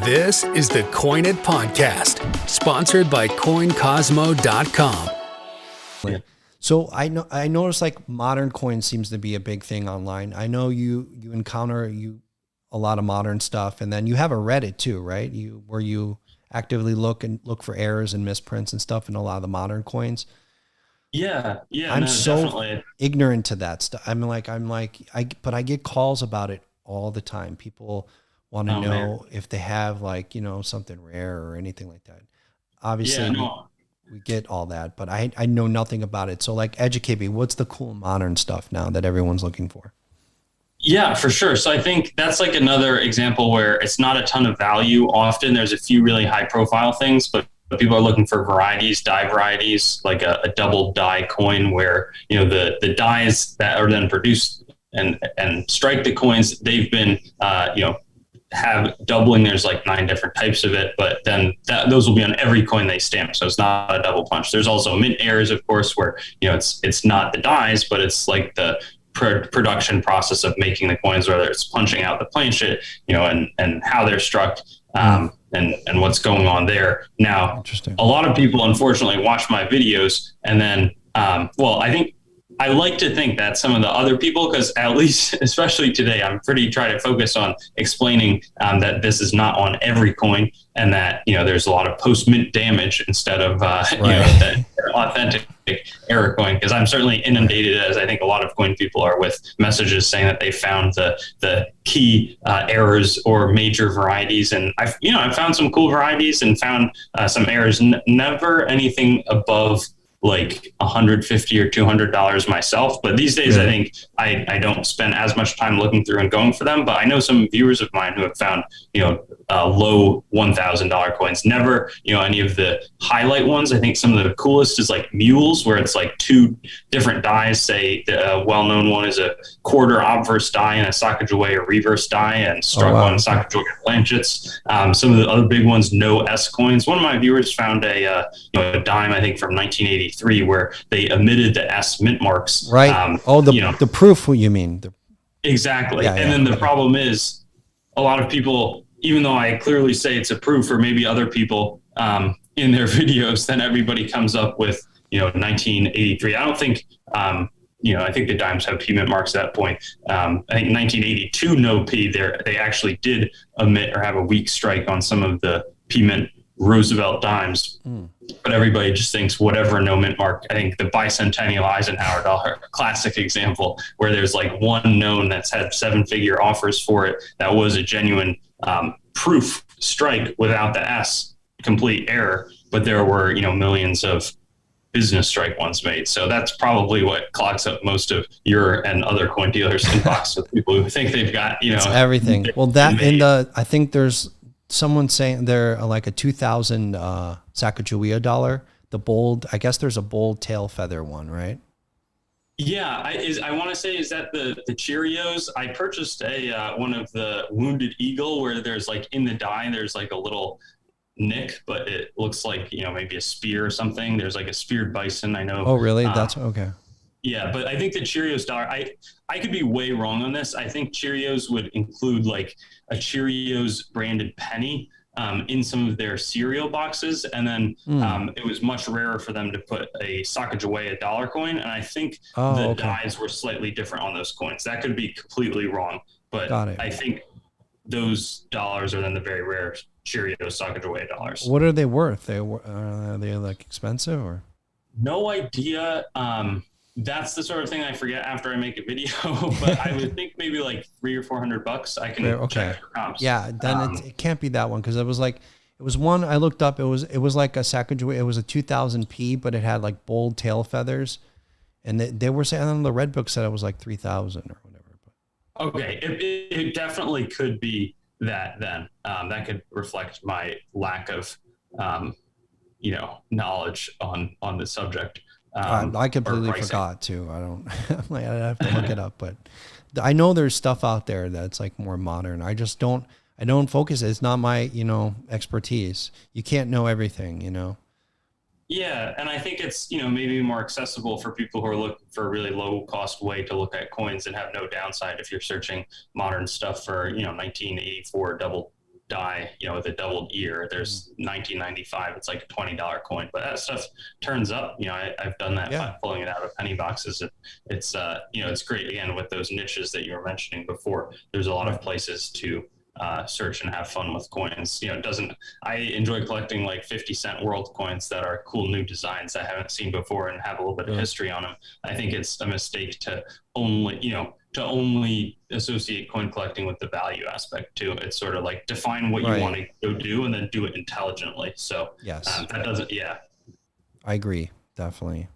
This is the Coin It Podcast, sponsored by coincosmo.com. So I noticed like modern coins seems to be a big thing online. I know you encounter a lot of modern stuff, and then you have a Reddit too, right? Where you actively look for errors and misprints and stuff in a lot of the modern coins. Yeah. I'm so definitely ignorant to that stuff. But I get calls about it all the time. People want to know if they have something rare or anything like that. Obviously, we get all that, but I know nothing about it. So educate me. What's the cool modern stuff now that everyone's looking for? Yeah, for sure. So I think that's another example where it's not a ton of value. Often there's a few really high profile things, but people are looking for varieties, die varieties, like a double die coin where, the dies that are then produced and strike the coins, they've been, have doubling. There's 9 different types of it, but then those will be on every coin they stamp. So it's not a double punch. There's also mint errors, of course, where, it's not the dies, but it's the production process of making the coins, whether it's punching out the planchet, and how they're struck, and what's going on there. Now, a lot of people unfortunately watch my videos and then, I like to think that some of the other people, because at least, especially today, I'm trying to focus on explaining that this is not on every coin, and that there's a lot of post-mint damage instead of the authentic error coin. Because I'm certainly inundated, as I think a lot of coin people are, with messages saying that they found the key errors or major varieties, and I've found some cool varieties and found some errors. Never anything above $150 or $200 myself. But these days, I think I don't spend as much time looking through and going for them. But I know some viewers of mine who have found, low $1,000 coins. Never, any of the highlight ones. I think some of the coolest is mules, where it's 2 different dies. Say the well-known one is a quarter obverse die and a Sacagawea reverse die, and struck on Sacagawea planchets. Some of the other big ones, no S coins. One of my viewers found a dime, I think from 1983, where they omitted the S mint marks. Right. The proof, what you mean? Exactly. Then the problem is a lot of people, even though I clearly say it's a proof, or maybe other people in their videos, then everybody comes up with, 1983. I don't think, I think the dimes have P mint marks at that point. I think 1982, no P there. They actually did omit or have a weak strike on some of the P mint Roosevelt dimes, but everybody just thinks whatever, no mint mark. I think the bicentennial Eisenhower dollar, classic example, where there's one known that's had 7-figure offers for it that was a genuine proof strike without the S, complete error, but there were millions of business strike ones made. So that's probably what clogs up most of your and other coin dealers inbox with people who think they've got it's everything. Well, that I think there's someone saying they're a 2000 Sacagawea dollar, the bold. I guess there's a bold tail feather one, right? Yeah, I want to say, is that the Cheerios? I purchased one of the Wounded Eagle, where there's in the die there's a little nick, but it looks like maybe a spear or something. There's a speared bison, I know. Oh, really? That's okay. Yeah, but I think the Cheerios dollar, I could be way wrong on this. I think Cheerios would include a Cheerios branded penny in some of their cereal boxes. And then it was much rarer for them to put a Sacagawea dollar coin. And I think dies were slightly different on those coins. That could be completely wrong. But I think those dollars are then the very rare Cheerios Sacagawea dollars. What are they worth? Are they expensive or? No idea. That's the sort of thing I forget after I make a video, but I would think maybe $300 or $400. I can check for comps. Yeah, then it can't be that one, because it was one I looked up. It was like a Sacagawea. It was a 2000p, but it had bold tail feathers, and they were saying on the Red Book said it was 3,000 or whatever. Okay, it definitely could be that then. That could reflect my lack of knowledge on the subject. I completely forgot too. I'd have to look it up, but I know there's stuff out there that's more modern. I don't focus. It's not my, expertise. You can't know everything, Yeah, and I think it's, maybe more accessible for people who are looking for a really low cost way to look at coins and have no downside if you're searching modern stuff for, 1984 double die, with a doubled ear. There's 1995. It's like a $20 coin, but that stuff turns up. I've done that by pulling it out of penny boxes. It's it's great. Again, with those niches that you were mentioning before, there's a lot of places to search and have fun with coins. I enjoy collecting like 50-cent world coins that are cool new designs I haven't seen before and have a little bit of history on them. I think it's a mistake to only associate coin collecting with the value aspect too. It's sort of like define what you want to go do and then do it intelligently. So yes, that doesn't. I agree. Definitely.